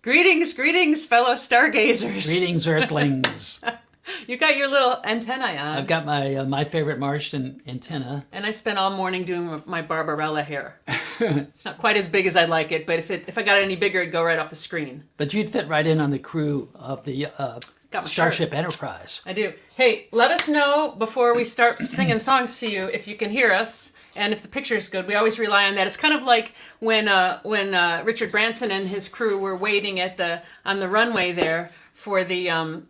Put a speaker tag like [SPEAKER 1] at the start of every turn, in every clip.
[SPEAKER 1] Greetings, fellow stargazers.
[SPEAKER 2] Greetings, Earthlings.
[SPEAKER 1] You got your little antennae on.
[SPEAKER 2] I've got my favorite Martian antenna.
[SPEAKER 1] And I spent all morning doing my Barbarella hair. It's not quite as big as I'd like it, but if I got it any bigger, it'd go right off the screen.
[SPEAKER 2] But you'd fit right in on the crew of the Starship Enterprise.
[SPEAKER 1] I do. Hey, let us know before we start singing songs for you if you can hear us. And if the picture's good, we always rely on that. It's kind of like when Richard Branson and his crew were waiting on the runway there for the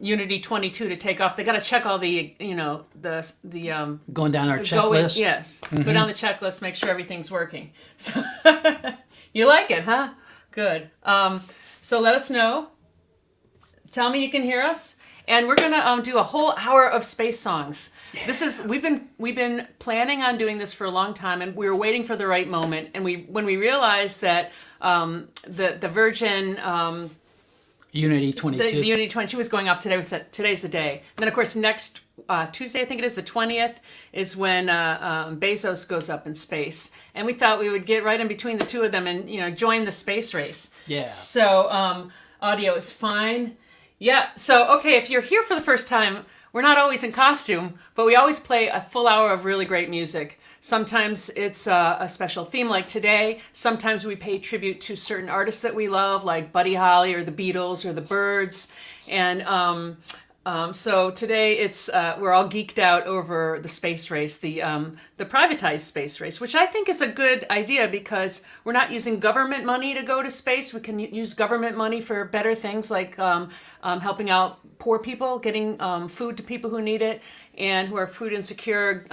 [SPEAKER 1] Unity 22 to take off. They got to check all the
[SPEAKER 2] going down our checklist.
[SPEAKER 1] Yes, go down the checklist, make sure everything's working. So you like it, huh? Good. So let us know. Tell me you can hear us, and we're gonna do a whole hour of space songs. Yeah. We've been planning on doing this for a long time, and we were waiting for the right moment. And when we realized that the Virgin
[SPEAKER 2] Unity 22,
[SPEAKER 1] the Unity 22 was going off today. Today's the day. And then of course next Tuesday, I think it is the 20th, is when Bezos goes up in space. And we thought we would get right in between the two of them and join the space race.
[SPEAKER 2] Yeah.
[SPEAKER 1] So audio is fine. Yeah. So okay, if you're here for the first time, we're not always in costume, but we always play a full hour of really great music. Sometimes it's a special theme like today. Sometimes we pay tribute to certain artists that we love, like Buddy Holly or the Beatles or the Byrds. And so today we're all geeked out over the space race, the privatized space race, which I think is a good idea because we're not using government money to go to space. We can use government money for better things like helping out poor people, getting food to people who need it and who are food insecure,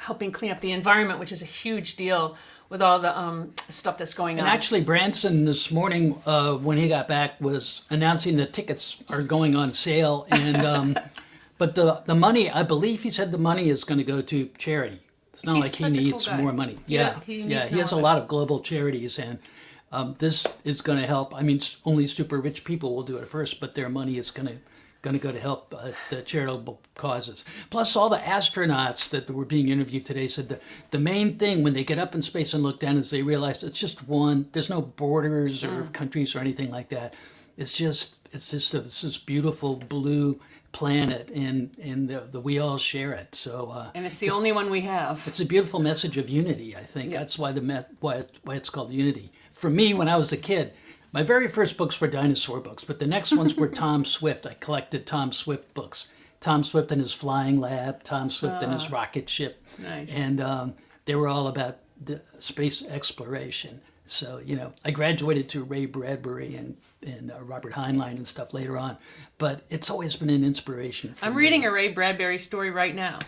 [SPEAKER 1] helping clean up the environment, which is a huge deal with all the stuff that's going on.
[SPEAKER 2] And actually, Branson this morning, when he got back, was announcing the tickets are going on sale. And but the money, I believe he said the money is going to go to charity. It's not like he needs more money. Yeah, he has a lot of global charities, and this is going to help. I mean, only super rich people will do it first, but their money is going to go to help the charitable causes. Plus, all the astronauts that were being interviewed today said the main thing when they get up in space and look down is they realize it's just one. There's no borders or countries or anything like that. It's just this beautiful blue planet, and we all share it. So
[SPEAKER 1] and it's the only one we have.
[SPEAKER 2] It's a beautiful message of unity. I think that's why why it's called unity. For me, when I was a kid, my very first books were dinosaur books, but the next ones were Tom Swift. I collected Tom Swift books. Tom Swift and his flying lab, Tom Swift and his rocket ship.
[SPEAKER 1] Nice.
[SPEAKER 2] And they were all about the space exploration. So, I graduated to Ray Bradbury and Robert Heinlein and stuff later on, but it's always been an inspiration for me.
[SPEAKER 1] I'm reading a Ray Bradbury story right now.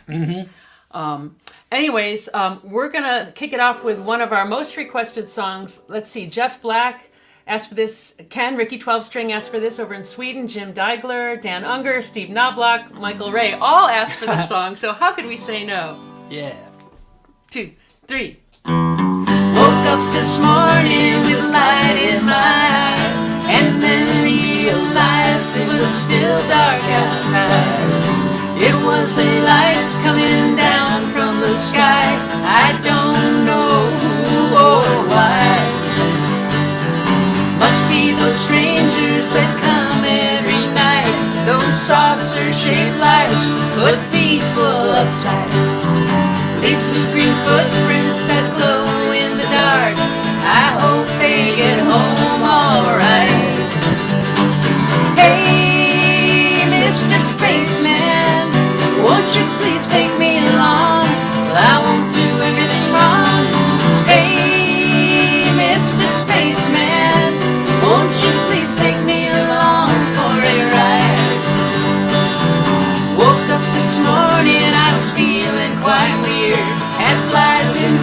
[SPEAKER 1] Anyways, we're going to kick it off with one of our most requested songs. Let's see, Jeff Black asked for this. Ken, Ricky 12 String asked for this over in Sweden. Jim Deigler, Dan Unger, Steve Knobloch, Michael Ray all asked for this song. So how could we say no?
[SPEAKER 2] Yeah.
[SPEAKER 1] 2, 3.
[SPEAKER 3] Woke up this morning with light in my eyes, and then realized it was still dark outside. It was a light coming down from the sky. I don't know who or why. Must be those strangers that come every night. Those saucer-shaped lights put people uptight. Leave blue-green footprints that glow in the dark. I hope they get home alright. Hey, Mr. Spaceman, won't you please take me along? I won't do anything wrong. Hey, Mr. Spaceman, won't you please take me along for a ride? Woke up this morning, I was feeling quite weird. Had flies in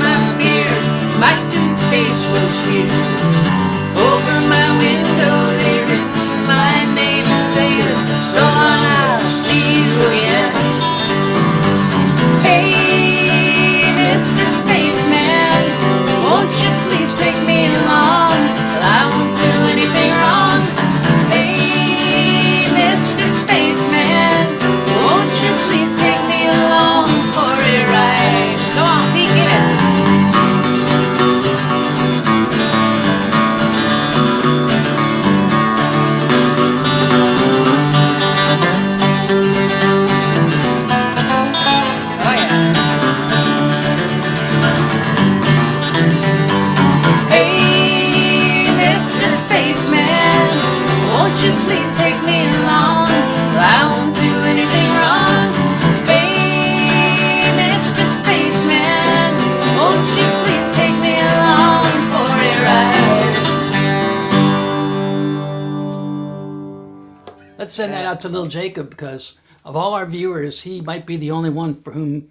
[SPEAKER 2] let's send that out to little Jacob, because of all our viewers, he might be the only one for whom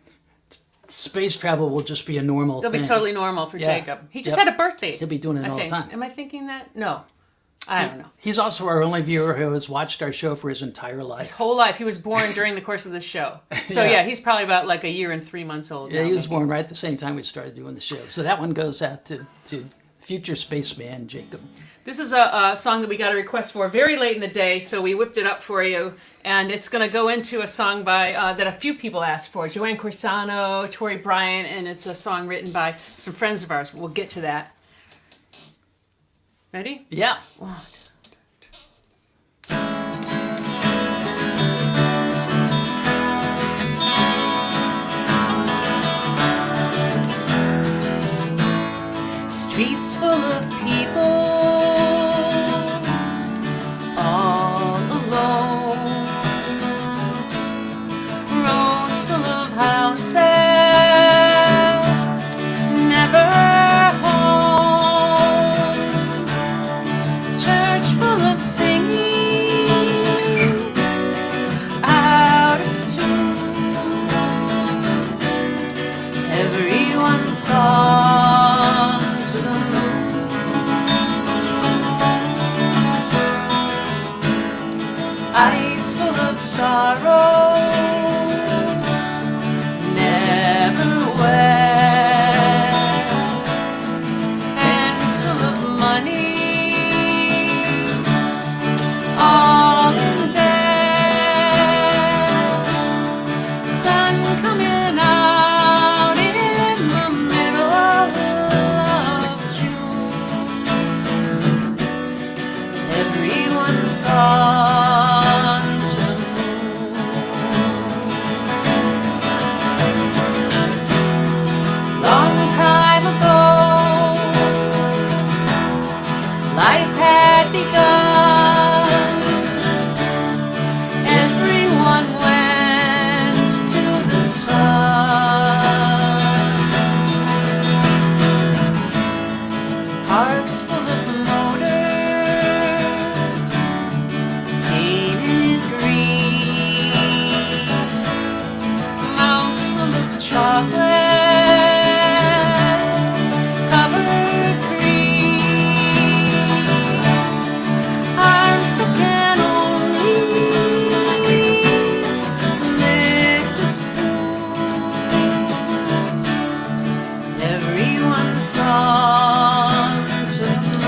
[SPEAKER 2] space travel will just be a normal
[SPEAKER 1] It'll
[SPEAKER 2] thing.
[SPEAKER 1] be totally normal for
[SPEAKER 2] Yeah.
[SPEAKER 1] Jacob. He just
[SPEAKER 2] Yep.
[SPEAKER 1] had a birthday.
[SPEAKER 2] He'll be doing it
[SPEAKER 1] I
[SPEAKER 2] all the
[SPEAKER 1] think.
[SPEAKER 2] time.
[SPEAKER 1] Am I thinking that? No. I don't know.
[SPEAKER 2] He's also our only viewer who has watched our show for his entire life.
[SPEAKER 1] His whole life. He was born during the course of the show. So
[SPEAKER 2] Yeah.
[SPEAKER 1] he's probably about like a year and 3 months old.
[SPEAKER 2] Yeah,
[SPEAKER 1] now,
[SPEAKER 2] he was
[SPEAKER 1] maybe.
[SPEAKER 2] born right at the same time we started doing the show. So that one goes out to future spaceman Jacob.
[SPEAKER 1] This is a song that we got a request for very late in the day, so we whipped it up for you. And it's going to go into a song by that a few people asked for. Joanne Corsano, Tori Bryant, and it's a song written by some friends of ours. We'll get to that. Ready?
[SPEAKER 2] Yeah.
[SPEAKER 1] One. Streets full of people, all alone. Roads full of houses, never home. Church full of singing, out of tune. Everyone's gone to the moon. Eyes full of sorrow, never wet. Hands full of money, all in debt. Sun coming out in the middle of June. Everyone's gone to the moon. Long time ago, life had begun. Everyone went to the sun. Parks full of motors, painted green. Mouths full of chocolate, covered cream. Arms that can only lift a spoon. Everyone's gone to the moon.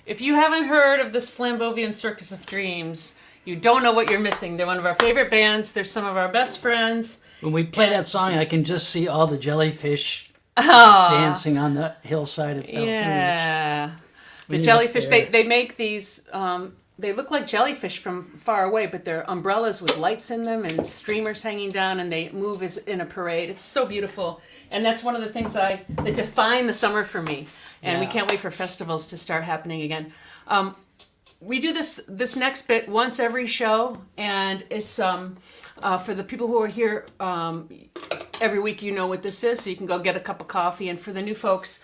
[SPEAKER 1] If you haven't heard of the Slambovian Circus of Dreams, you don't know what you're missing. They're one of our favorite bands. They're some of our best friends.
[SPEAKER 2] When we play that song, I can just see all the jellyfish dancing on the hillside of Felton Ridge.
[SPEAKER 1] Yeah. The
[SPEAKER 2] Yeah,
[SPEAKER 1] jellyfish,
[SPEAKER 2] there.
[SPEAKER 1] they make these, they look like jellyfish from far away, but they're umbrellas with lights in them and streamers hanging down, and they move as in a parade. It's so beautiful. And that's one of the things that define the summer for me. And we
[SPEAKER 2] Yeah.
[SPEAKER 1] can't wait for festivals to start happening again. We do this next bit once every show, and it's for the people who are here every week. You know what this is, so you can go get a cup of coffee. And for the new folks,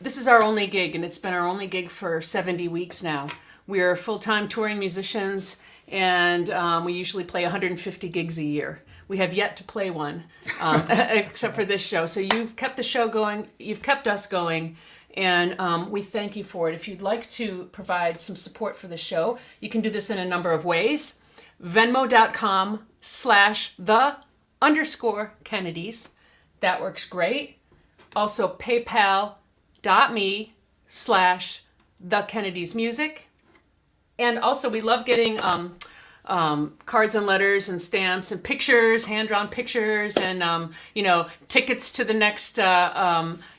[SPEAKER 1] this is our only gig, and it's been our only gig for 70 weeks now. We are full-time touring musicians, and we usually play 150 gigs a year. We have yet to play one, except for this show. So you've kept the show going, you've kept us going, and we thank you for it. If you'd like to provide some support for the show, you can do this in a number of ways. Venmo.com/the_Kennedys. That works great. Also, PayPal.me/TheKennedysMusic. And also, we love getting cards and letters and stamps and pictures, hand-drawn pictures, and tickets to the next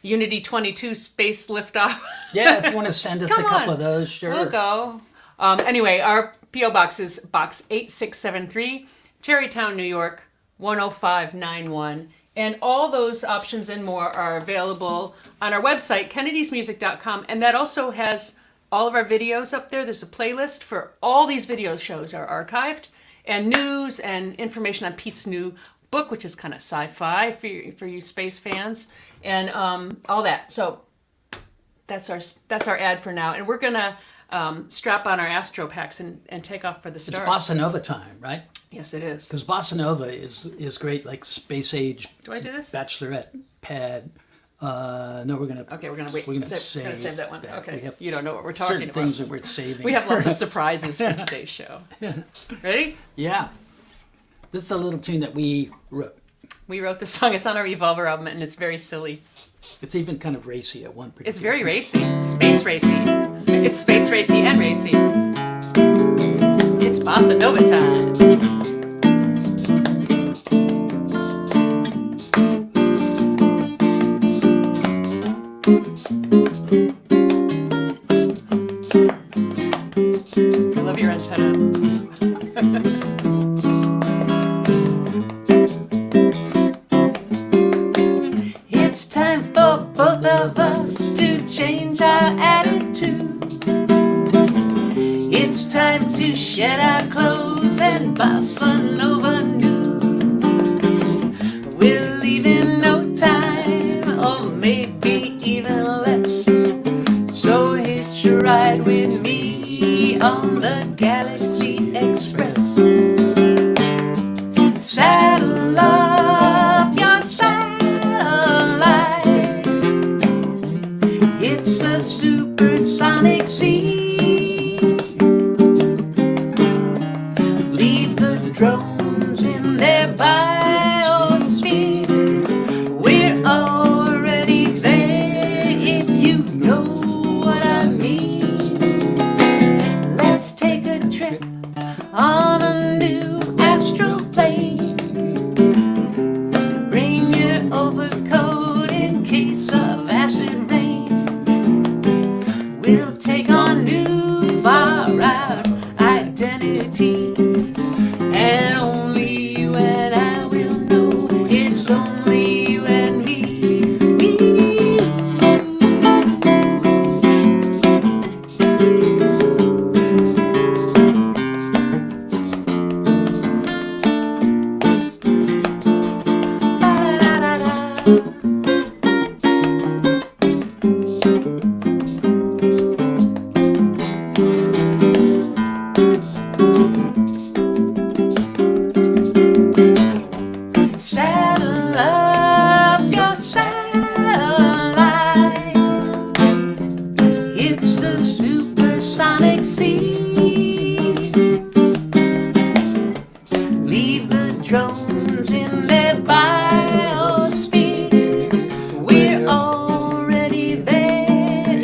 [SPEAKER 1] Unity 22 space liftoff.
[SPEAKER 2] Yeah, if you want to send us
[SPEAKER 1] Come
[SPEAKER 2] a couple
[SPEAKER 1] on.
[SPEAKER 2] of those, sure.
[SPEAKER 1] We'll go. Anyway, our P.O. Box is Box 8673, Tarrytown, New York, 10591. And all those options and more are available on our website, kennedysmusic.com. And that also has all of our videos up there. There's a playlist for all these video shows are archived, and news and information on Pete's new book, which is kind of sci-fi for you space fans, and all that. So that's our ad for now, and we're gonna strap on our Astro Packs and take off for the
[SPEAKER 2] It's
[SPEAKER 1] stars.
[SPEAKER 2] Bossa Nova time, right?
[SPEAKER 1] Yes, it is.
[SPEAKER 2] Because Bossa Nova is great, like space age
[SPEAKER 1] Do I do this?
[SPEAKER 2] bachelorette pad. No, we're gonna.
[SPEAKER 1] Okay, we're gonna wait.
[SPEAKER 2] We're gonna
[SPEAKER 1] We're gonna save that one.
[SPEAKER 2] We
[SPEAKER 1] Okay,
[SPEAKER 2] have
[SPEAKER 1] you don't know what we're talking
[SPEAKER 2] certain
[SPEAKER 1] about.
[SPEAKER 2] things that we're saving.
[SPEAKER 1] We have lots of surprises for today's show. Ready?
[SPEAKER 2] Yeah, this is a little tune that we wrote.
[SPEAKER 1] We wrote the song. It's on our Evolver album, and it's very silly.
[SPEAKER 2] It's even kind of racy at one point.
[SPEAKER 1] It's very racy. Space racy. It's space racy and racy. It's Bossa Nova time. I love your antenna. It's time for both of us to change our attitude. It's time to shed our clothes and bossa nova new. We'll leave in no time, or maybe even less. So hitch a ride with me on the Galaxy Express. Saddle up your satellite. It's a supersonic sea. Leave the drones in their biosphere. We're already there, if you know what I mean. Let's take a trip on a new astral plane. Bring your overcoat in case of acid rain. We'll take on new far out identities, and only you and I will know. It's only you and me. Saddle up your satellite. It's a supersonic sea. Leave the drones in their biosphere. We're already there,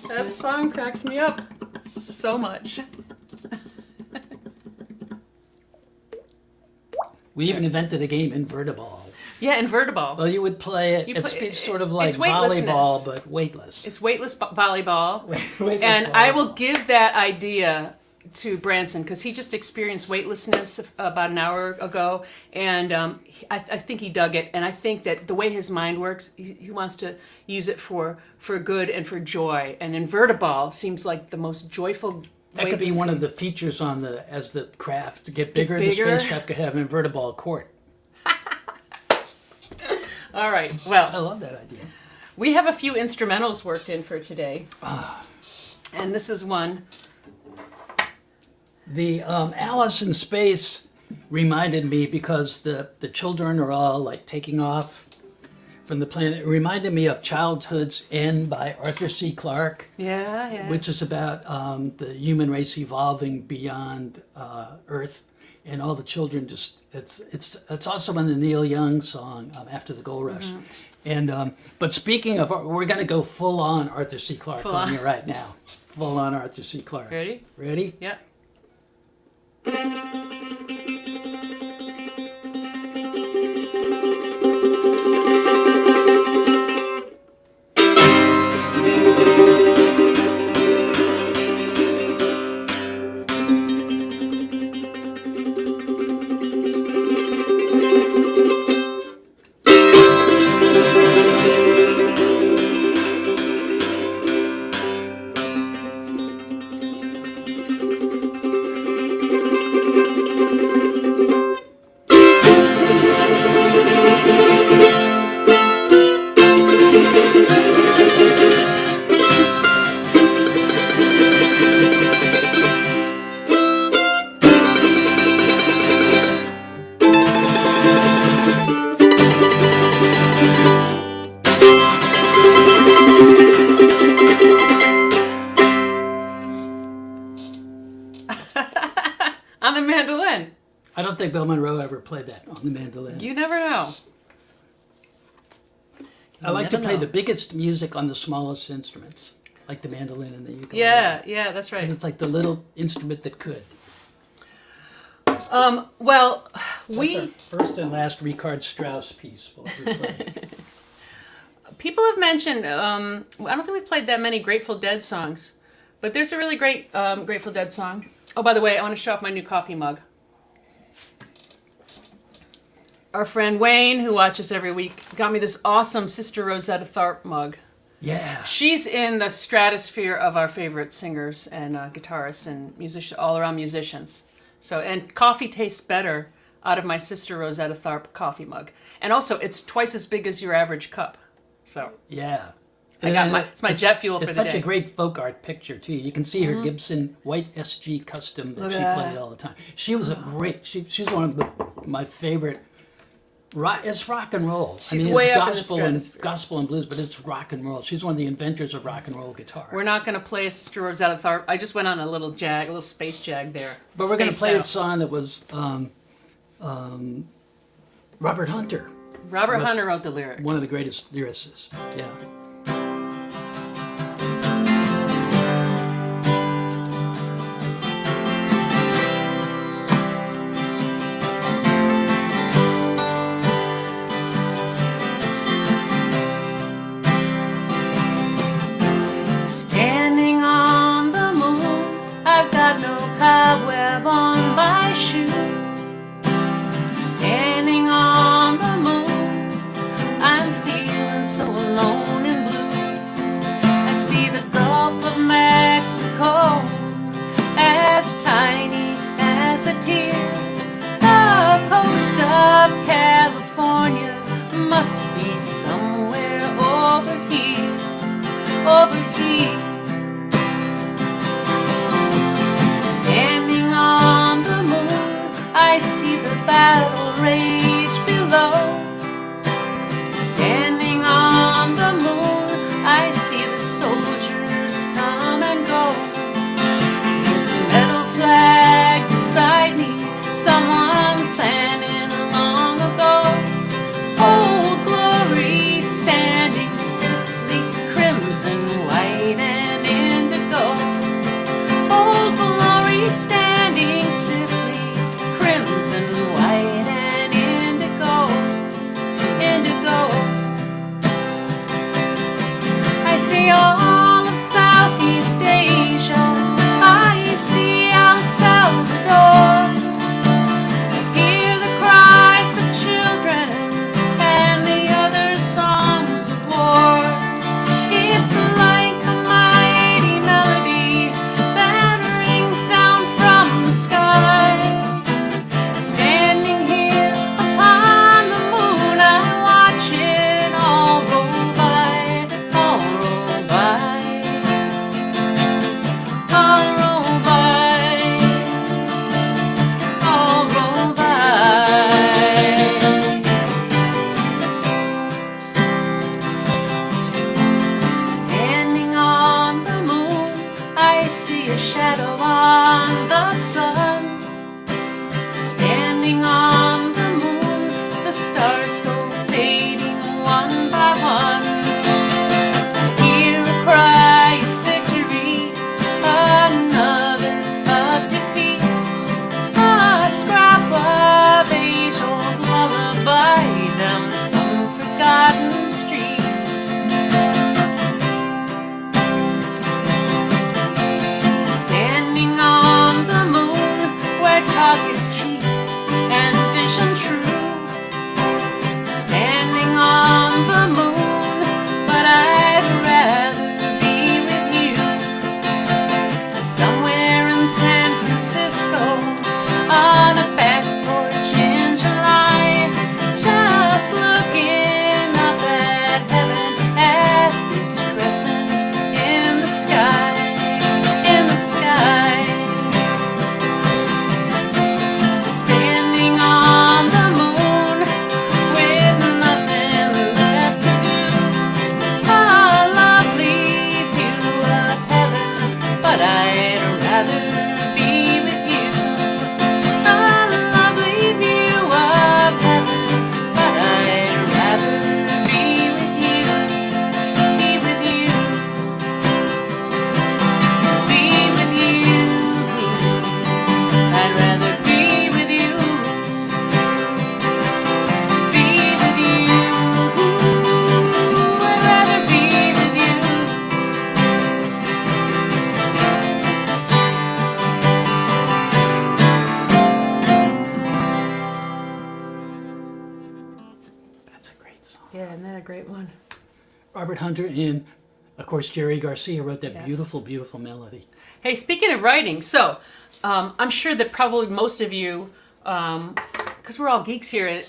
[SPEAKER 1] That song cracks me up so much.
[SPEAKER 2] We even invented a game, Invertiball.
[SPEAKER 1] Yeah, Invertiball.
[SPEAKER 2] Well, you would play it. It's sort of like volleyball, but weightless.
[SPEAKER 1] It's weightless volleyball.
[SPEAKER 2] Weightless
[SPEAKER 1] And
[SPEAKER 2] volleyball.
[SPEAKER 1] I will give that idea to Branson because he just experienced weightlessness about an hour ago, and I think he dug it. And I think that the way his mind works, he wants to use it for good and for joy. And Invertiball seems like the most joyful.
[SPEAKER 2] That could be one of the features on as the craft to get bigger. The spacecraft could have an Invertiball court.
[SPEAKER 1] All right. Well,
[SPEAKER 2] I love that idea.
[SPEAKER 1] We have a few instrumentals worked in for today, and this is one.
[SPEAKER 2] The Alice in Space reminded me because the children are all like taking off from the planet. It reminded me of Childhood's End by Arthur C. Clarke.
[SPEAKER 1] Yeah.
[SPEAKER 2] Which is about the human race evolving beyond Earth, and all the children just it's also in the Neil Young song After the Gold Rush.
[SPEAKER 1] Mm-hmm.
[SPEAKER 2] And but speaking of, we're going to go full on Arthur C. Clarke on you right now. Full on Arthur C. Clarke.
[SPEAKER 1] Ready?
[SPEAKER 2] Ready?
[SPEAKER 1] Yeah. On the mandolin.
[SPEAKER 2] I don't think Bill Monroe ever played that on the mandolin.
[SPEAKER 1] You never know.
[SPEAKER 2] I like to play the biggest music on the smallest instruments, like the mandolin and the ukulele.
[SPEAKER 1] Yeah, that's right.
[SPEAKER 2] Because it's like the little instrument that could.
[SPEAKER 1] Well,
[SPEAKER 2] That's our first and last Richard Strauss piece we'll ever play.
[SPEAKER 1] people have mentioned, I don't think we've played that many Grateful Dead songs, but there's a really great Grateful Dead song. Oh, by the way, I want to show off my new coffee mug. Our friend Wayne, who watches every week, got me this awesome Sister Rosetta Tharpe mug.
[SPEAKER 2] Yeah.
[SPEAKER 1] She's in the stratosphere of our favorite singers and guitarists and all-around musicians. So, and coffee tastes better out of my Sister Rosetta Tharpe coffee mug. And also, it's twice as big as your average cup. So,
[SPEAKER 2] Yeah.
[SPEAKER 1] it's my jet fuel for the day.
[SPEAKER 2] It's such a great folk art picture, too. You can see her Gibson white SG custom that she played all the time. She was a great, she's one of my favorite. It's rock and roll.
[SPEAKER 1] She's way
[SPEAKER 2] it's
[SPEAKER 1] up in the stratosphere.
[SPEAKER 2] gospel and blues, but it's rock and roll. She's one of the inventors of rock and roll guitar.
[SPEAKER 1] We're not going to play Sister Rosetta Tharpe. I just went on a little space jag there.
[SPEAKER 2] But we're going to
[SPEAKER 1] Spaced
[SPEAKER 2] play
[SPEAKER 1] out.
[SPEAKER 2] a song that was Robert Hunter.
[SPEAKER 1] Robert Hunter wrote the lyrics.
[SPEAKER 2] One of the greatest lyricists. Yeah.
[SPEAKER 3] Standing on the moon, I've got no cobweb on my shoe. Standing on the moon, I'm feeling so alone and overheat. Standing on the moon, I see the battle rage below. Standing on the moon, I see the soldiers come and go. There's a metal flag beside me, someone planted long ago. Old glory standing stiffly, crimson, white, and indigo. Old glory standing stiffly, crimson, white, and indigo. Indigo. I see all of Southeast Asia. I see El Salvador. I hear the cries of children and the other songs of war. It's like a mighty melody that rings down from the sky. Standing here upon the moon, I watch it all roll by, all roll by, all roll by, all roll by. Standing on the moon, I see a shadow on the sun. Standing on the moon, the stars go fading one by one. Hear a cry of victory, another of defeat. A scrap of age-old lullaby down some forgotten street. Standing on the moon, where talk is cheap and vision true. Standing on the moon, but I'd rather be with you. Somewhere in San Francisco, on a back porch in July, just looking up at heaven at this crescent in the sky, in the sky. Standing on the moon with nothing left to do. A lovely view of heaven, but I'd rather be with you. A lovely view of heaven, but I'd rather be with you. Be with you. Be with you. I'd rather be with you. Be with you. I'd rather be with you.
[SPEAKER 2] That's a great song.
[SPEAKER 1] Yeah, isn't that a great one?
[SPEAKER 2] Robert Hunter and, of course, Jerry Garcia wrote that
[SPEAKER 1] Yes.
[SPEAKER 2] beautiful, beautiful melody.
[SPEAKER 1] Hey, speaking of writing, so I'm sure that probably most of you, because we're all geeks here,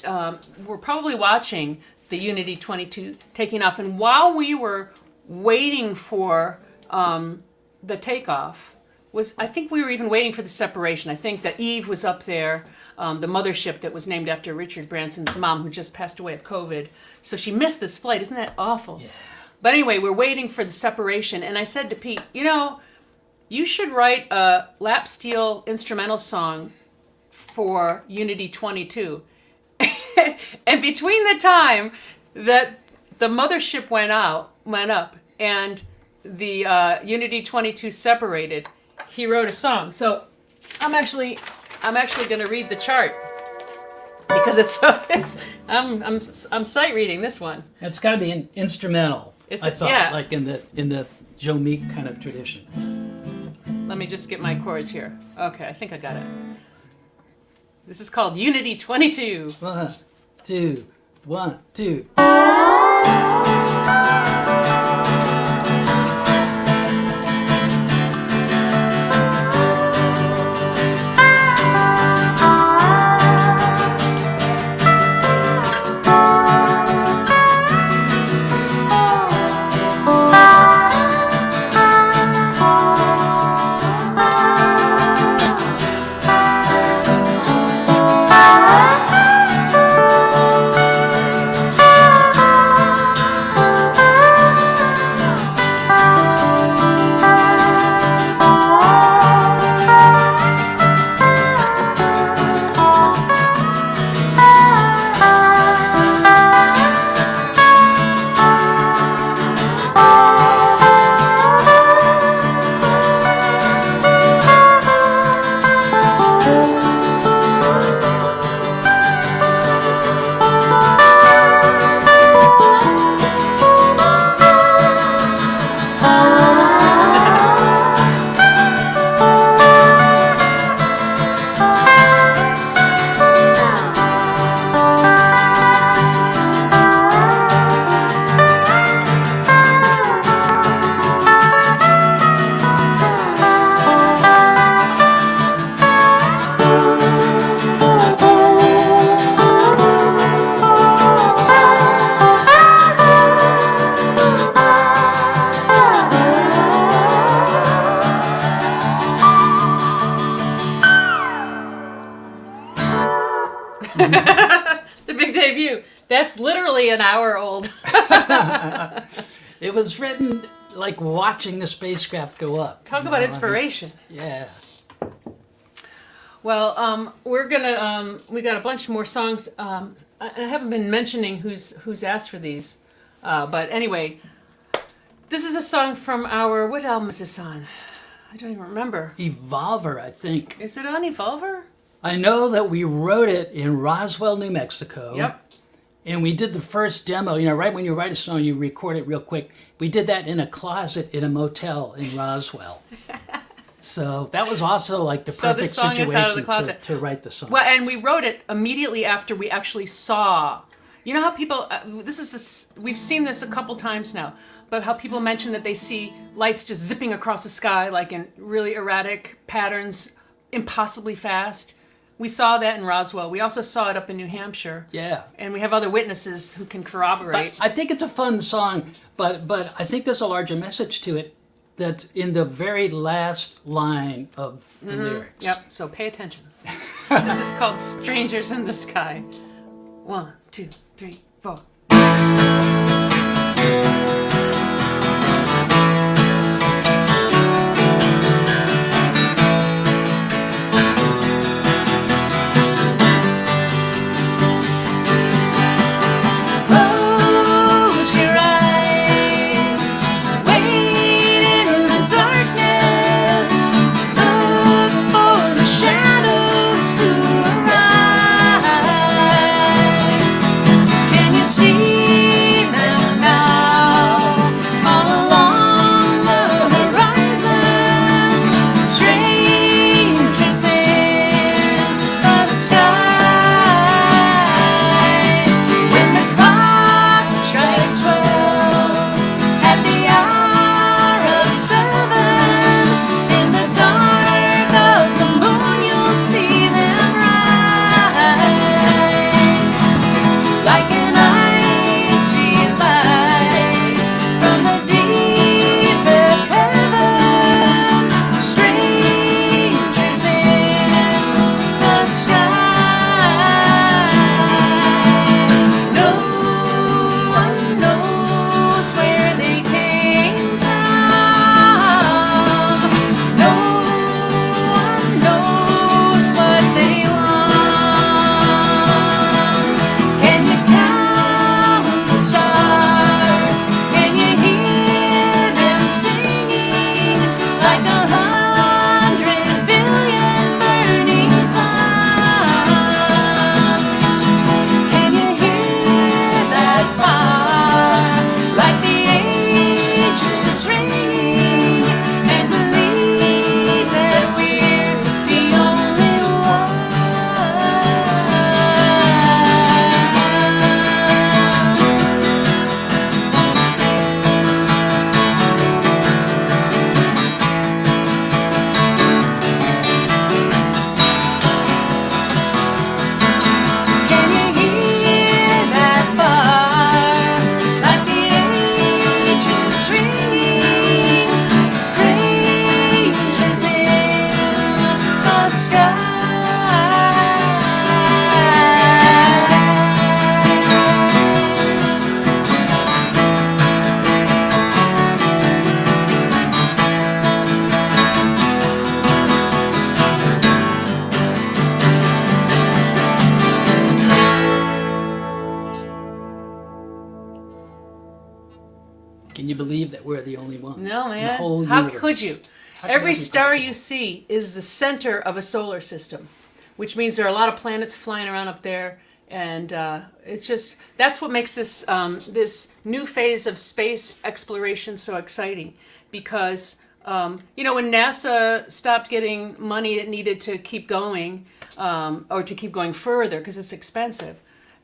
[SPEAKER 1] we're probably watching the Unity 22 taking off. And while we were waiting for the takeoff, I think we were even waiting for the separation. I think that Eve was up there, the mothership that was named after Richard Branson's mom, who just passed away of COVID. So she missed this flight. Isn't that awful?
[SPEAKER 2] Yeah.
[SPEAKER 1] But anyway, we're waiting for the separation. And I said to Pete, you should write a lap steel instrumental song for Unity 22. And between the time that the mothership went up and the Unity 22 separated, he wrote a song. So I'm actually going to read the chart because I'm sight reading this one.
[SPEAKER 2] It's got to be an instrumental. I thought,
[SPEAKER 1] yeah.
[SPEAKER 2] like in the Joe Meek kind of tradition.
[SPEAKER 1] Let me just get my chords here. Okay, I think I got it. This is called Unity 22.
[SPEAKER 2] 1, 2, 1, 2.
[SPEAKER 1] The big debut. That's literally an hour old.
[SPEAKER 2] It was written like watching the spacecraft go up.
[SPEAKER 1] Talk about inspiration.
[SPEAKER 2] Yeah.
[SPEAKER 1] Well, we're gonna we got a bunch more songs. I haven't been mentioning who's asked for these, but anyway, this is a song from our, what album is this on? I don't even remember.
[SPEAKER 2] Evolver, I think.
[SPEAKER 1] Is it on Evolver?
[SPEAKER 2] I know that we wrote it in Roswell, New Mexico.
[SPEAKER 1] Yep.
[SPEAKER 2] And we did the first demo. You know, right when you write a song, you record it real quick. We did that in a closet in a motel in Roswell. So that was also like the
[SPEAKER 1] So
[SPEAKER 2] perfect
[SPEAKER 1] this song is
[SPEAKER 2] situation
[SPEAKER 1] out of the closet.
[SPEAKER 2] to write the song.
[SPEAKER 1] Well, and we wrote it immediately after we actually saw. You know how people? We've seen this a couple times now, but how people mention that they see lights just zipping across the sky, like in really erratic patterns, impossibly fast. We saw that in Roswell. We also saw it up in New Hampshire.
[SPEAKER 2] Yeah.
[SPEAKER 1] And we have other witnesses who can corroborate.
[SPEAKER 2] But I think it's a fun song, but I think there's a larger message to it that's in the very last line of the lyrics.
[SPEAKER 1] Yep. So pay attention. This is called "Strangers in the Sky." 1, 2, 3, 4.
[SPEAKER 3] Close your eyes, wait in the darkness, look for the shadows to arrive. Can you see them now?
[SPEAKER 2] Can you believe that we're the only ones?
[SPEAKER 1] No,
[SPEAKER 2] in the
[SPEAKER 1] man.
[SPEAKER 2] whole
[SPEAKER 1] How
[SPEAKER 2] universe?
[SPEAKER 1] could you?
[SPEAKER 2] How could
[SPEAKER 1] Every
[SPEAKER 2] that be
[SPEAKER 1] star
[SPEAKER 2] possible?
[SPEAKER 1] you see is the center of a solar system, which means there are a lot of planets flying around up there. And it's just, that's what makes this this new phase of space exploration so exciting. Because, you know, when NASA stopped getting money it needed to keep going, or to keep going further because it's expensive,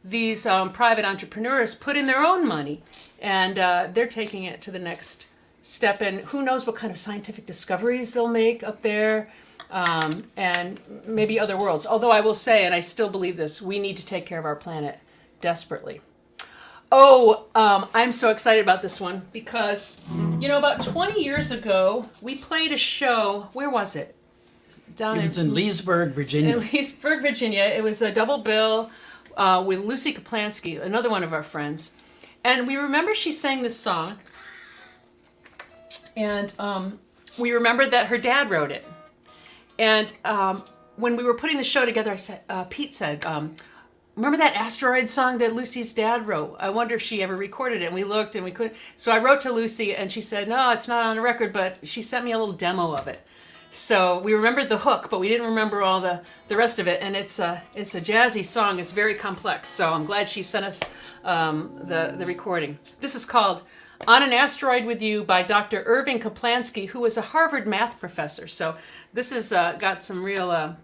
[SPEAKER 1] these private entrepreneurs put in their own money. And they're taking it to the next step. And who knows what kind of scientific discoveries they'll make up there. And maybe other worlds. Although I will say, and I still believe this, we need to take care of our planet desperately. Oh, I'm so excited about this one because, you know, about 20 years ago, we played a show. Where was it? Down
[SPEAKER 2] It was in Leesburg, Virginia.
[SPEAKER 1] in Leesburg, Virginia. It was a double bill with Lucy Kaplansky, another one of our friends. And we remember she sang this song. And we remembered that her dad wrote it. And when we were putting the show together, I said, Pete said, remember that asteroid song that Lucy's dad wrote? I wonder if she ever recorded it. And we looked and we couldn't. So I wrote to Lucy and she said, no, it's not on the record, but she sent me a little demo of it. So we remembered the hook, but we didn't remember all the rest of it. And it's a jazzy song. It's very complex. So I'm glad she sent us the recording. This is called On an Asteroid with You by Dr. Irving Kaplansky, who was a Harvard math professor. So this has got some real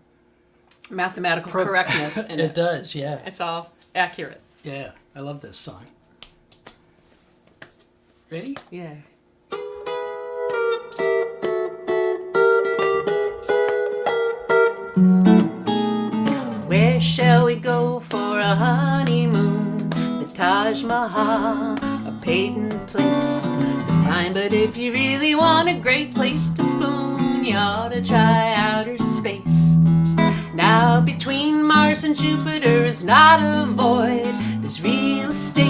[SPEAKER 1] mathematical correctness in it.
[SPEAKER 2] It does, yeah.
[SPEAKER 1] It's all accurate.
[SPEAKER 2] Yeah, I love this song. Ready?
[SPEAKER 1] Yeah. Where shall we go for a honeymoon? The Taj Mahal, a patent place to find. But if you really want a great place to spoon, you ought to try outer space. Now between Mars and Jupiter is not a void. There's real estate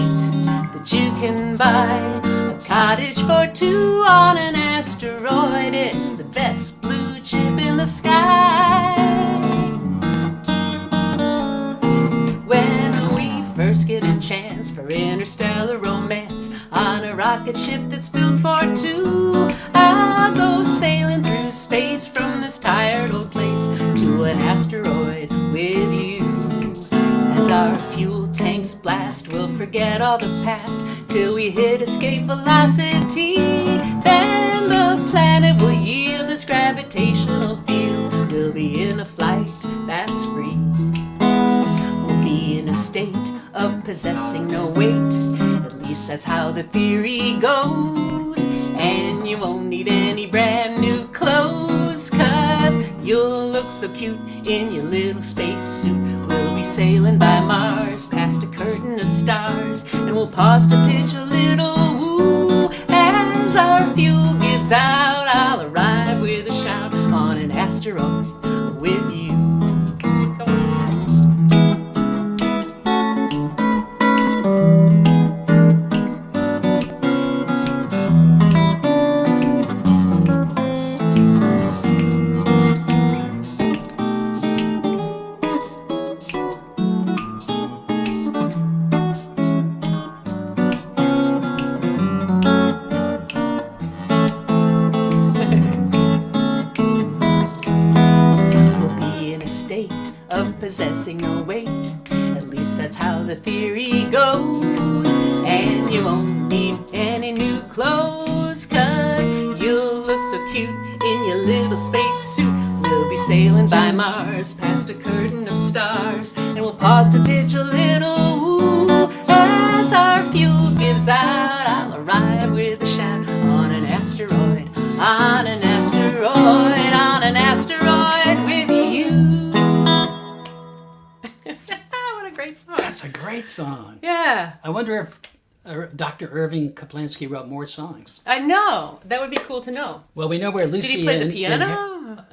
[SPEAKER 1] that you can buy. A cottage for two on an asteroid. It's the best blue chip in the sky. When we first get a chance for interstellar romance on a rocket ship that's built for two, I'll go sailing through space from this tired old place to an asteroid with you. As our fuel tanks blast, we'll forget all the past till we hit escape velocity. Then the planet will yield its gravitational field. We'll be in a flight that's free. We'll be in a state of possessing no weight. At least that's how the theory goes. And you won't need any brand new clothes, 'cause you'll look so cute in your little space suit. We'll be sailing by Mars past a curtain of stars, and we'll pause to pitch a little woo. As our fuel gives out, I'll arrive with a shout on an asteroid with you. Come on. Possessing no weight, at least that's how the theory goes. And you won't need any new clothes, 'cause you'll look so cute in your little space suit. We'll be sailing by Mars past a curtain of stars, and we'll pause to pitch a little woo. As our fuel gives out, I'll arrive with a shout on an asteroid, on an asteroid, on an asteroid with you. What a great song.
[SPEAKER 2] That's a great song.
[SPEAKER 1] Yeah.
[SPEAKER 2] I wonder if Dr. Irving Kaplansky wrote more songs.
[SPEAKER 1] I know. That would be cool to know.
[SPEAKER 2] Well, we know where Lucy...
[SPEAKER 1] Did he play the piano?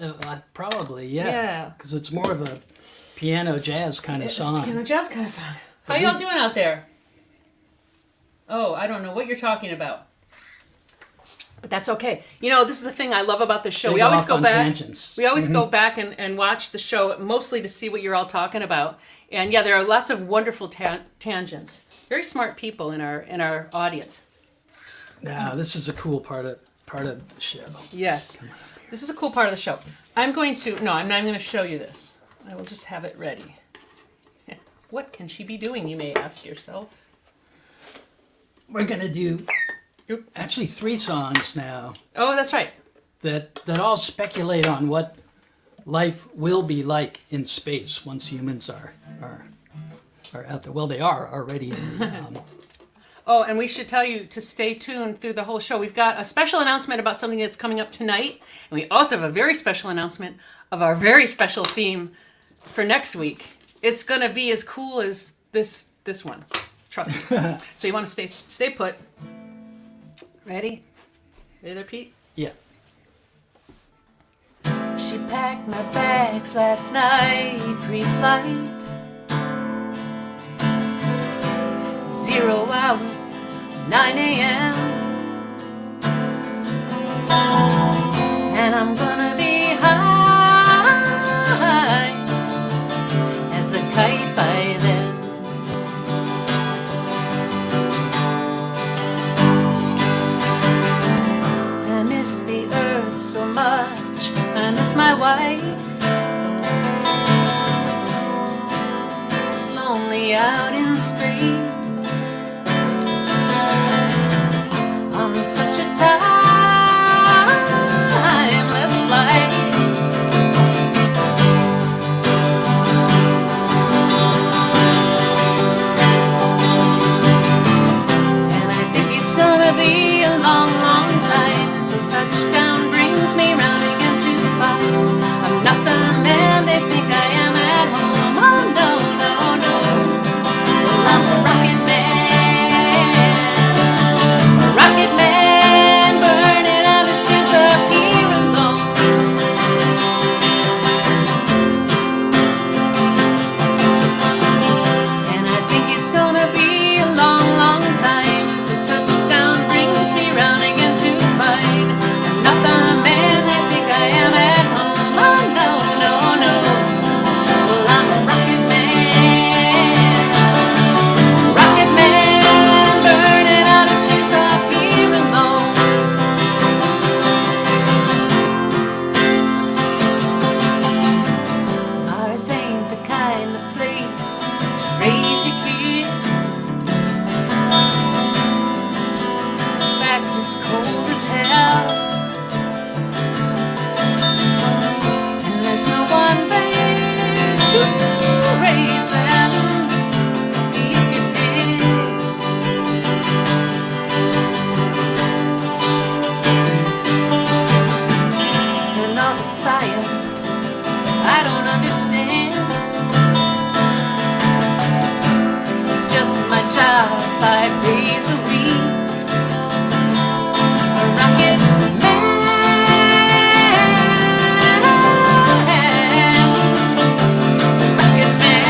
[SPEAKER 2] Probably, yeah.
[SPEAKER 1] Yeah.
[SPEAKER 2] Because it's more of a piano jazz kind of song.
[SPEAKER 1] Piano jazz kind of song. How y'all doing out there? Oh, I don't know what you're talking about. But that's okay. You know, this is the thing I love about this show. We always go back.
[SPEAKER 2] Tangents.
[SPEAKER 1] We always go back and watch the show, mostly to see what you're all talking about. And yeah, there are lots of wonderful tangents. Very smart people in our audience.
[SPEAKER 2] Now, this is a cool part of the show.
[SPEAKER 1] Yes. This is a cool part of the show. I'm not going to show you this. I will just have it ready. What can she be doing, you may ask yourself?
[SPEAKER 2] We're gonna do actually 3 songs now
[SPEAKER 1] Oh, that's right.
[SPEAKER 2] that all speculate on what life will be like in space once humans are out there. Well, they are already.
[SPEAKER 1] Oh, and we should tell you to stay tuned through the whole show. We've got a special announcement about something that's coming up tonight, and we also have a very special announcement of our very special theme for next week. It's gonna be as cool as this one. Trust me. So you want to stay put. Ready? Ready there, Pete?
[SPEAKER 2] Yeah.
[SPEAKER 3] She packed my bags last night, pre-flight. 0 hour, 9 a.m. And I'm gonna be high as a kite by then. I miss the earth so much, I miss my wife. It's lonely out in space on such a timeless flight. And I think it's gonna be a long, long time until touchdown brings me round again to find I'm not the man they think I am at home. Oh no, no, no. Well, I'm a rocket man, burning out his fuse up here alone. And I think it's gonna be a long, long time till touchdown brings me round again to find I'm not the man they think I am at home. Oh no, no, no. Well, I'm a rocket man, burning out his fuse up here alone. Ours ain't the kind of place to raise your kid. In fact, it's cold as hell, and there's no one there to raise them if you did. And all the science I don't understand. It's just my job 5 days a week. A rocket man, rocket man.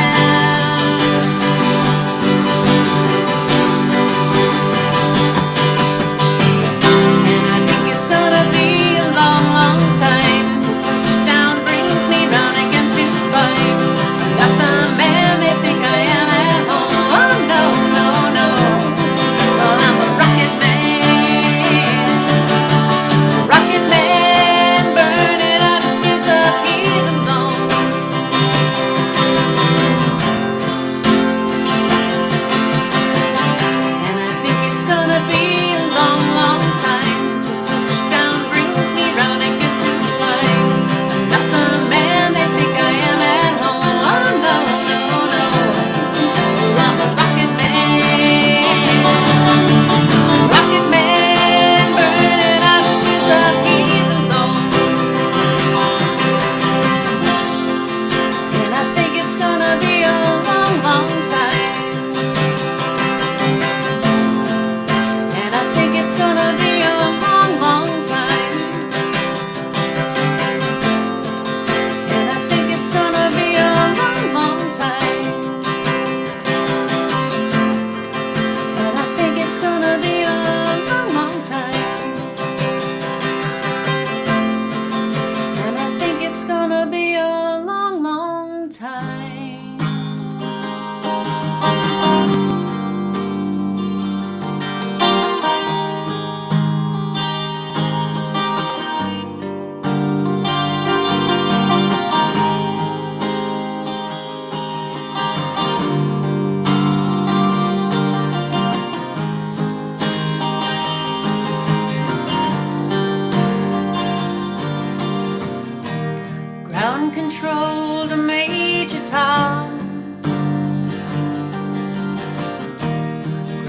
[SPEAKER 3] And I think it's gonna be a long, long time till touchdown brings me round again to find I'm not the man they think I am at home. Oh no, no, no.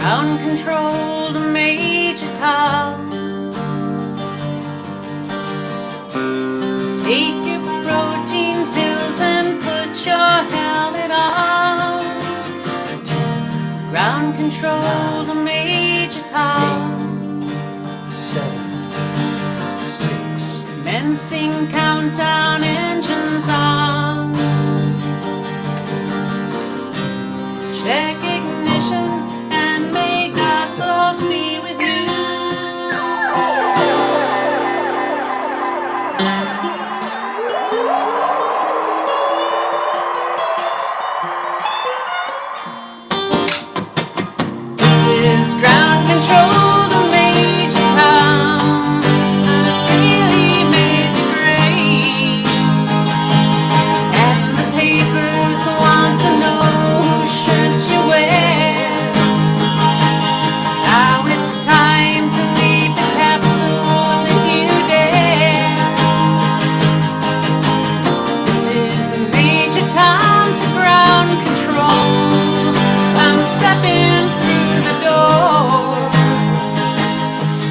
[SPEAKER 1] ground control to Major Tom. Take your protein pills and put your helmet on. Ground control to Major Tom.
[SPEAKER 2] 7, 6.
[SPEAKER 1] Commencing countdown, engines on. Check ignition and may God's love be with you. This is ground control to Major Tom. I really made the grade. And the papers want to know whose shirts you wear. Now it's time to leave the capsule if you dare. This is Major Tom to ground control. I'm stepping through the door,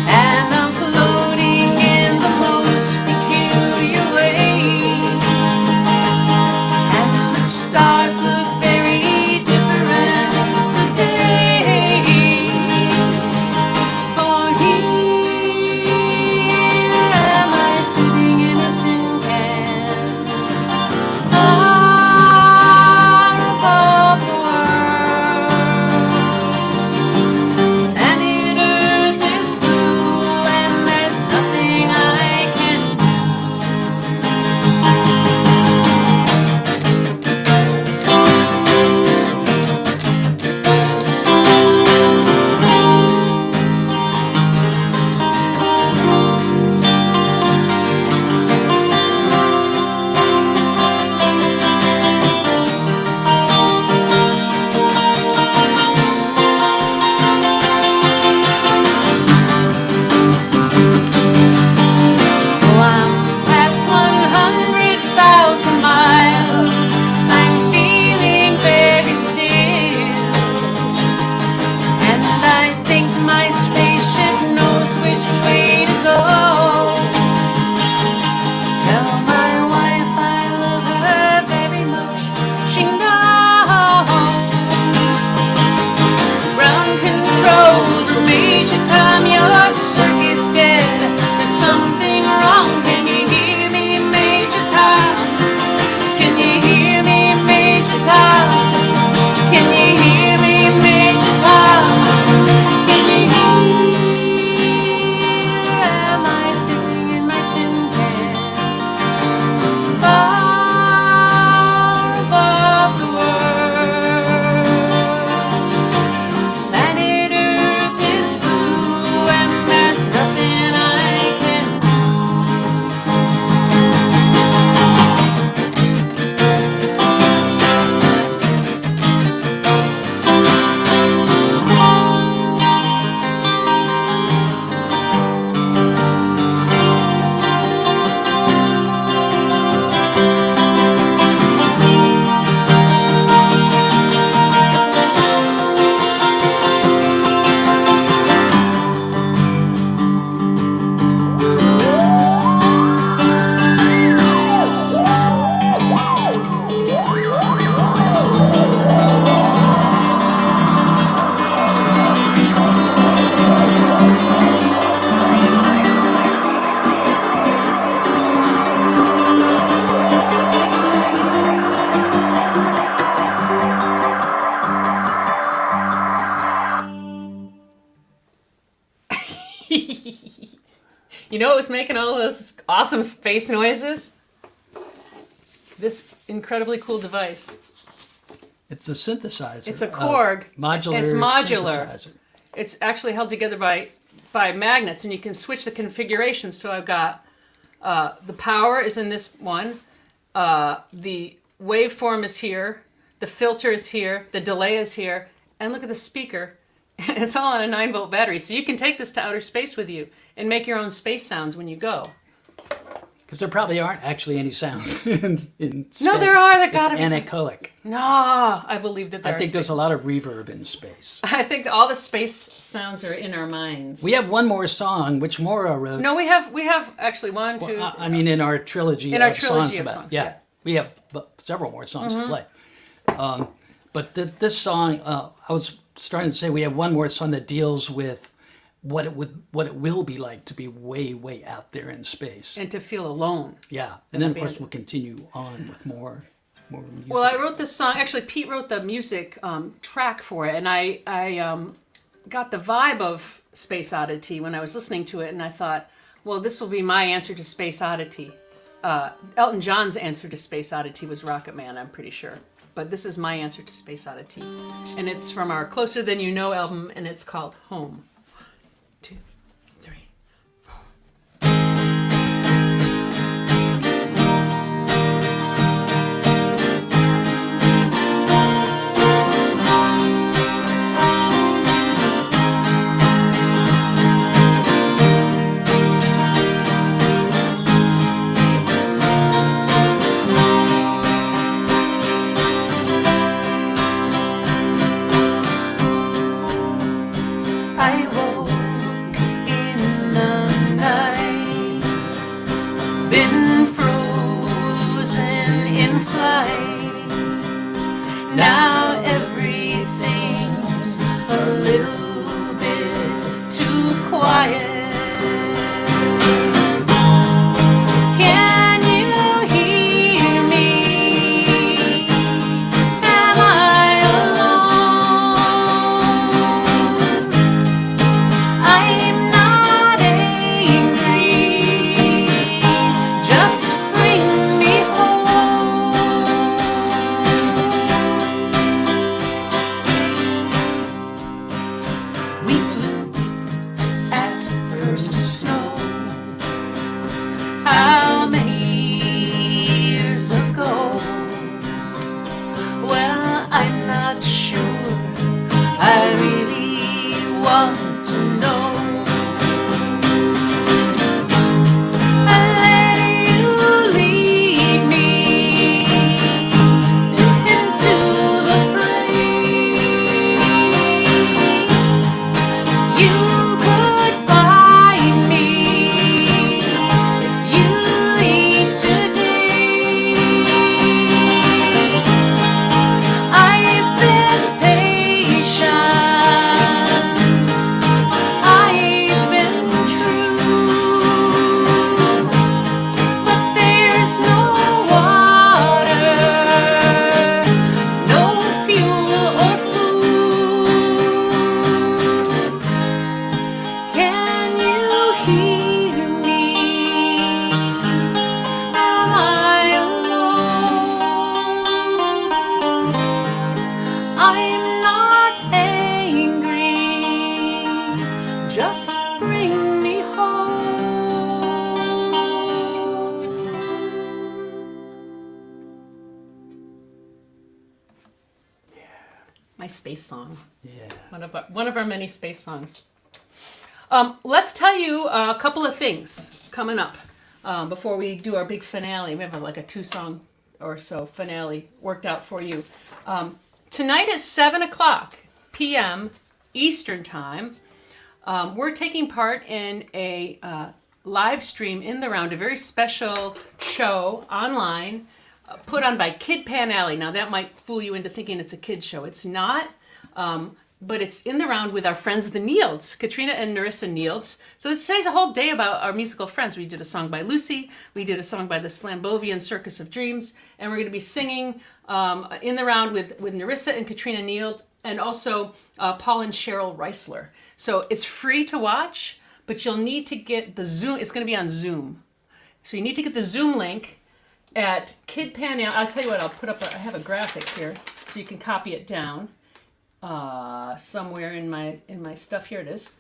[SPEAKER 1] and I'm floating in the most peculiar way. And the stars look very different today. For here am I sitting in a tin can, far above the world. Planet Earth is blue and there's nothing I can do. Oh, I'm past 100,000 miles. I'm feeling very still, and I think my spaceship knows which way to go. Tell my wife I love her very much. She knows. Ground control to Major Tom, your circuit's dead. There's something wrong. Can you hear me, Major Tom? Can you hear me, Major Tom? Can you hear me, Major Tom? Can you hear? Am I sitting in my tin can, far above the world? Planet Earth is blue and there's nothing I can do. You know what was making all those awesome space noises? This incredibly cool device.
[SPEAKER 2] It's a synthesizer.
[SPEAKER 1] It's a Korg.
[SPEAKER 2] Modular.
[SPEAKER 1] It's modular.
[SPEAKER 2] Synthesizer.
[SPEAKER 1] It's actually held together by magnets, and you can switch the configuration. So I've got the power is in this one, the waveform is here, the filter is here, the delay is here, and look at the speaker. It's all on a 9-volt battery, so you can take this to outer space with you and make your own space sounds when you go.
[SPEAKER 2] Because there probably aren't actually any sounds in space.
[SPEAKER 1] No, there are. There gotta
[SPEAKER 2] it's
[SPEAKER 1] be
[SPEAKER 2] anechoic.
[SPEAKER 1] No, I believe that there
[SPEAKER 2] I think there's a lot of reverb in space.
[SPEAKER 1] I think all the space sounds are in our minds.
[SPEAKER 2] We have one more song, which Maura wrote.
[SPEAKER 1] No, we have actually one, two.
[SPEAKER 2] I mean, in our trilogy
[SPEAKER 1] In our
[SPEAKER 2] of
[SPEAKER 1] trilogy
[SPEAKER 2] songs
[SPEAKER 1] of
[SPEAKER 2] about.
[SPEAKER 1] songs,
[SPEAKER 2] Yeah,
[SPEAKER 1] yeah.
[SPEAKER 2] we have several more songs to play. But this song, I was starting to say we have one more song that deals with what it will be like to be way, way out there in space.
[SPEAKER 1] And to feel alone.
[SPEAKER 2] Yeah, and then of course we'll continue on with more music.
[SPEAKER 1] Well, I wrote this song. Actually, Pete wrote the music track for it, and I got the vibe of Space Oddity when I was listening to it, and I thought, well, this will be my answer to Space Oddity. Elton John's answer to Space Oddity was Rocket Man, I'm pretty sure. But this is my answer to Space Oddity. And it's from our Closer Than You Know album, and it's called Home. 1, 2, 3, 4.
[SPEAKER 3] I woke in the night, been frozen in flight. Now everything's a little bit too quiet. Can you hear me? Am I alone? I'm not angry, just bring me home. We flew at first snow. How many years ago? Well, I'm not sure. I really want to know. I let you lead me into the fray. You could find me if you leave today. I've been patient, I've been true, but there's no water, no fuel or food. Can you hear me? Am I alone? I'm not angry, just bring me home.
[SPEAKER 1] My space song.
[SPEAKER 2] Yeah.
[SPEAKER 1] One of our many space songs. Let's tell you a couple of things coming up before we do our big finale. We have like a 2-song or so finale worked out for you. Tonight at 7:00 p.m. Eastern Time, we're taking part in a live stream in the round, a very special show online put on by Kid Pan Alley. Now that might fool you into thinking it's a kid show. It's not. But it's in the round with our friends the Nields, Katrina and Narissa Nields. So today's a whole day about our musical friends. We did a song by Lucy, we did a song by the Slambovian Circus of Dreams, and we're going to be singing in the round with Narissa and Katrina Nield, and also Paul and Cheryl Reisler. So it's free to watch, but you'll need to get the Zoom. It's going to be on Zoom. So you need to get the Zoom link at Kid Pan. I'll tell you what, I'll put up, I have a graphic here, so you can copy it down. Somewhere in my stuff. Here it is.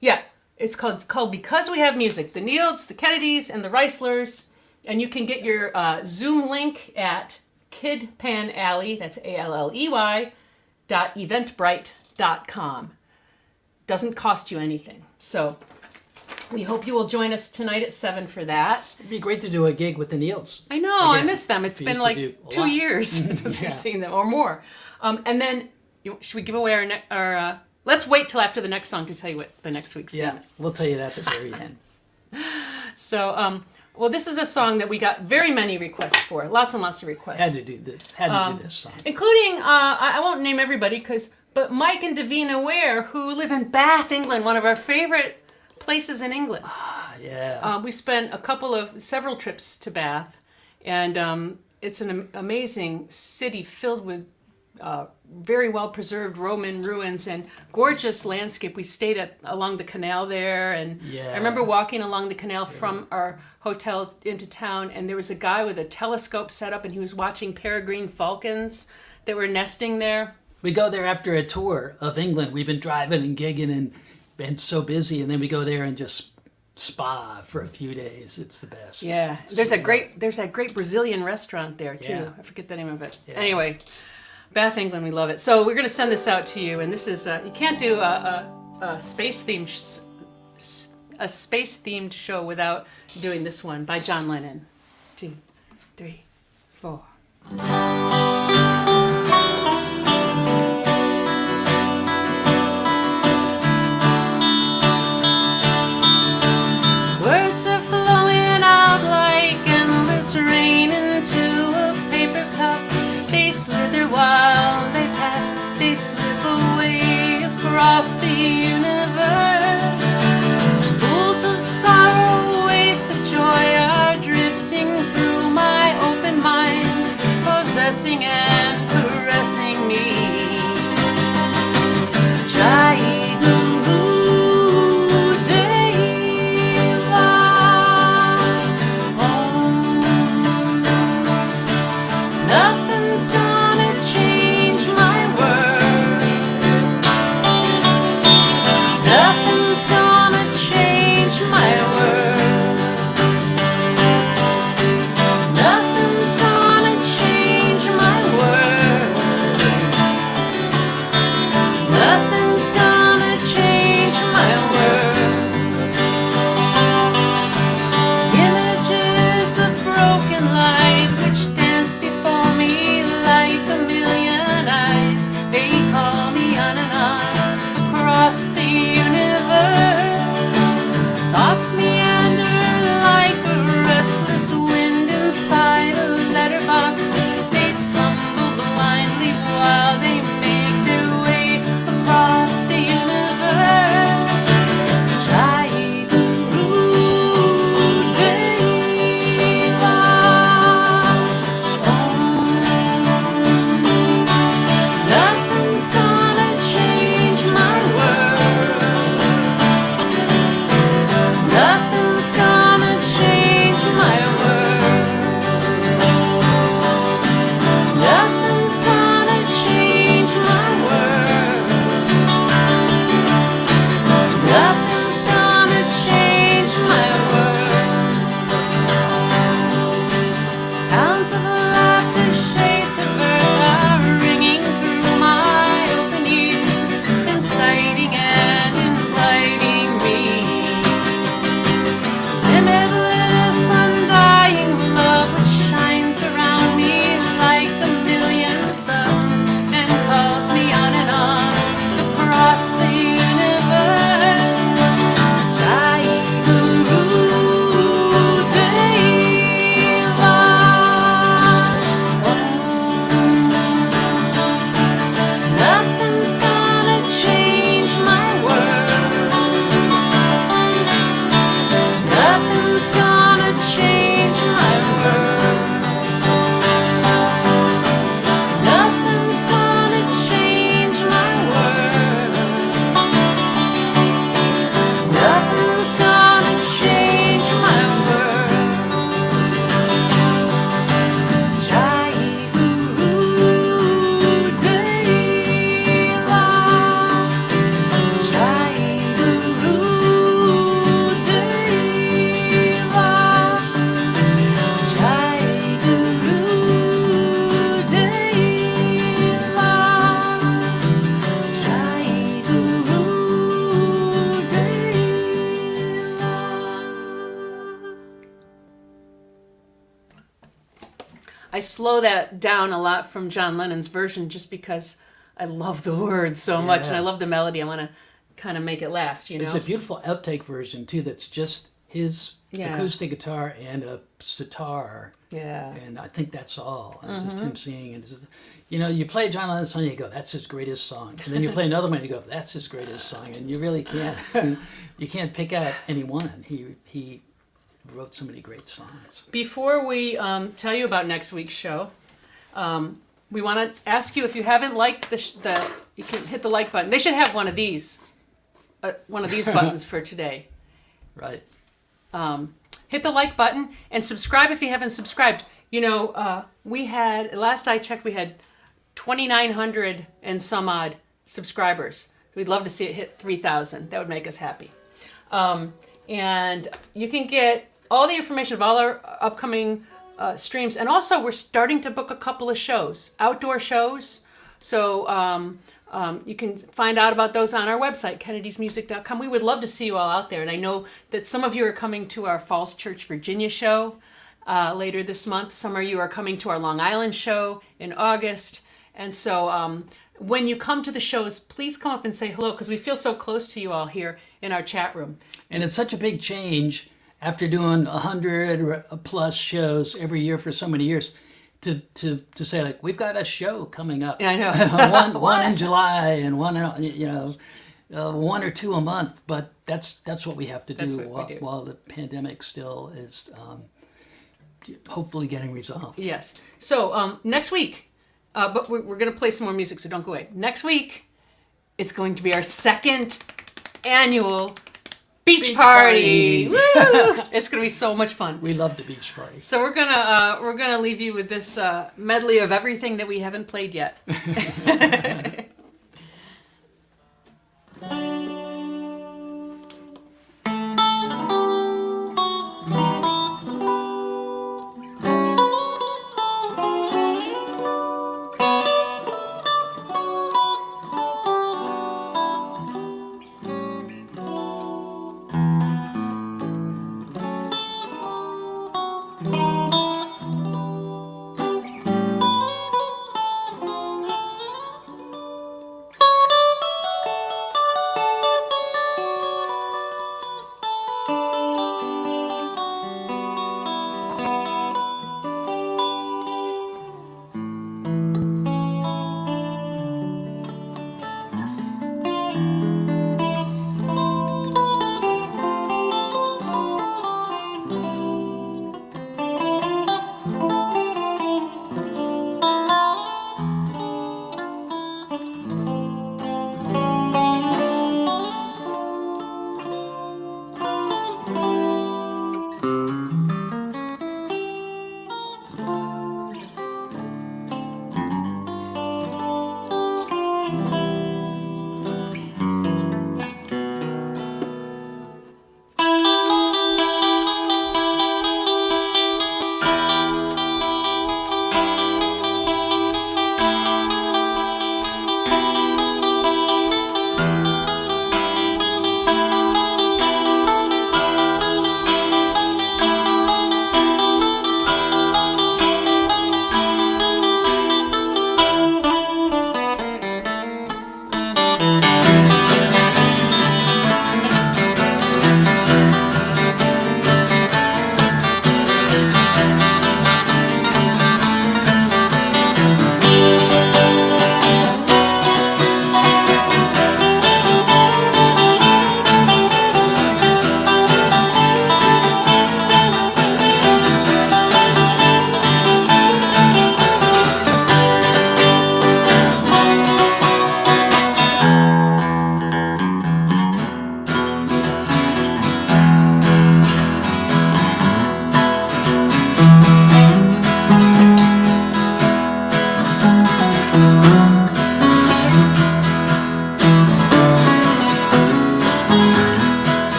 [SPEAKER 1] Yeah, it's called Because We Have Music. The Nields, the Kennedys, and the Reislers. And you can get your Zoom link at Kid Pan Alley, that's ALLEY, .eventbrite.com. Doesn't cost you anything. So We hope you will join us tonight at 7 for that.
[SPEAKER 2] It'd be great to do a gig with the Neils.
[SPEAKER 1] I know, I
[SPEAKER 2] Again.
[SPEAKER 1] miss them. It's
[SPEAKER 2] We
[SPEAKER 1] been
[SPEAKER 2] used to do
[SPEAKER 1] like
[SPEAKER 2] a
[SPEAKER 1] 2
[SPEAKER 2] lot.
[SPEAKER 1] years since
[SPEAKER 2] Yeah.
[SPEAKER 1] we've seen them, or more. And then, should we give away our let's wait till after the next song to tell you what the next week's theme
[SPEAKER 2] Yeah,
[SPEAKER 1] is.
[SPEAKER 2] we'll tell you that at the very end.
[SPEAKER 1] So, well, this is a song that we got very many requests for. Lots and lots of requests.
[SPEAKER 2] Had to do this song.
[SPEAKER 1] Including, I won't name everybody, but Mike and Davina Ware, who live in Bath, England, one of our favorite places in England.
[SPEAKER 2] Yeah.
[SPEAKER 1] We spent several trips to Bath, and it's an amazing city filled with very well preserved Roman ruins and gorgeous landscape. We stayed along the canal there, and I remember walking along the canal from our hotel into town, and there was a guy with a telescope set up, and he was watching peregrine falcons that were nesting there.
[SPEAKER 2] We go there after a tour of England. We've been driving and gigging and been so busy, and then we go there and just spa for a few days. It's the best.
[SPEAKER 1] Yeah, there's that great Brazilian restaurant there too.
[SPEAKER 2] Yeah.
[SPEAKER 1] I forget the name of it.
[SPEAKER 2] Yeah.
[SPEAKER 1] Anyway, Bath, England, we love it. So we're gonna send this out to you, and this is you can't do a space themed show without doing this one by John Lennon. 2, 3, 4. Words are flowing out like endless rain into a paper cup. They slither while they pass, they slip away across the universe. Pools of sorrow, waves of joy are drifting through my open mind, possessing and caressing me. Nothing's gonna change my world. I slow that down a lot from John Lennon's version just because I love the words so much and I love the melody. I want to kind of make it last, you know.
[SPEAKER 2] It's a beautiful outtake version too. That's just his acoustic guitar and a sitar.
[SPEAKER 1] Yeah.
[SPEAKER 2] And I think that's all. Just him singing. And just, you know, you play John Lennon's song, you go, "That's his greatest song." And then you play another one, you go, "That's his greatest song." And you really can't. You can't pick out any one. He wrote so many great songs.
[SPEAKER 1] Before we tell you about next week's show, we want to ask you if you haven't liked you can hit the like button. They should have one of these buttons for today.
[SPEAKER 2] Right.
[SPEAKER 1] Hit the like button and subscribe if you haven't subscribed. You know, last I checked, we had 2,900 and some odd subscribers. We'd love to see it hit 3,000. That would make us happy. And you can get all the information of all our upcoming streams. And also, we're starting to book a couple of shows, outdoor shows. So you can find out about those on our website, kennedysmusic.com. We would love to see you all out there. And I know that some of you are coming to our Falls Church, Virginia show later this month. Some of you are coming to our Long Island show in August. And so when you come to the shows, please come up and say hello because we feel so close to you all here in our chat room.
[SPEAKER 2] And it's such a big change after doing 100 plus shows every year for so many years to say, like, we've got a show coming up.
[SPEAKER 1] Yeah, I know.
[SPEAKER 2] one in July and one, one or two a month. But that's what we have to do while the pandemic still is hopefully getting resolved.
[SPEAKER 1] Yes. So next week, but we're going to play some more music, so don't go away. Next week, it's going to be our second annual beach party. Woo! It's going to be so much fun.
[SPEAKER 2] We love the beach party.
[SPEAKER 1] So we're gonna leave you with this medley of everything that we haven't played yet.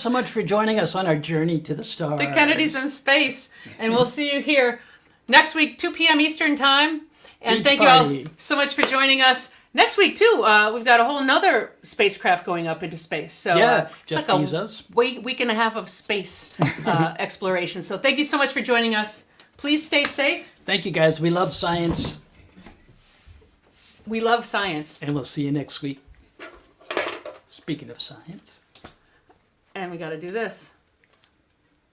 [SPEAKER 2] so much for joining us on our journey to the stars.
[SPEAKER 1] The Kennedys in space. And we'll see you here next week, 2 p.m. Eastern Time. And
[SPEAKER 2] Beach
[SPEAKER 1] thank
[SPEAKER 2] party.
[SPEAKER 1] you all so much for joining us. Next week, too, we've got a whole nother spacecraft going up into space. So
[SPEAKER 2] Yeah,
[SPEAKER 1] it's
[SPEAKER 2] Jeff
[SPEAKER 1] like
[SPEAKER 2] Bezos.
[SPEAKER 1] a week and a half of space exploration. So thank you so much for joining us. Please stay safe.
[SPEAKER 2] Thank you, guys. We love science.
[SPEAKER 1] We love science.
[SPEAKER 2] And we'll see you next week. Speaking of science.
[SPEAKER 1] And we got to do this.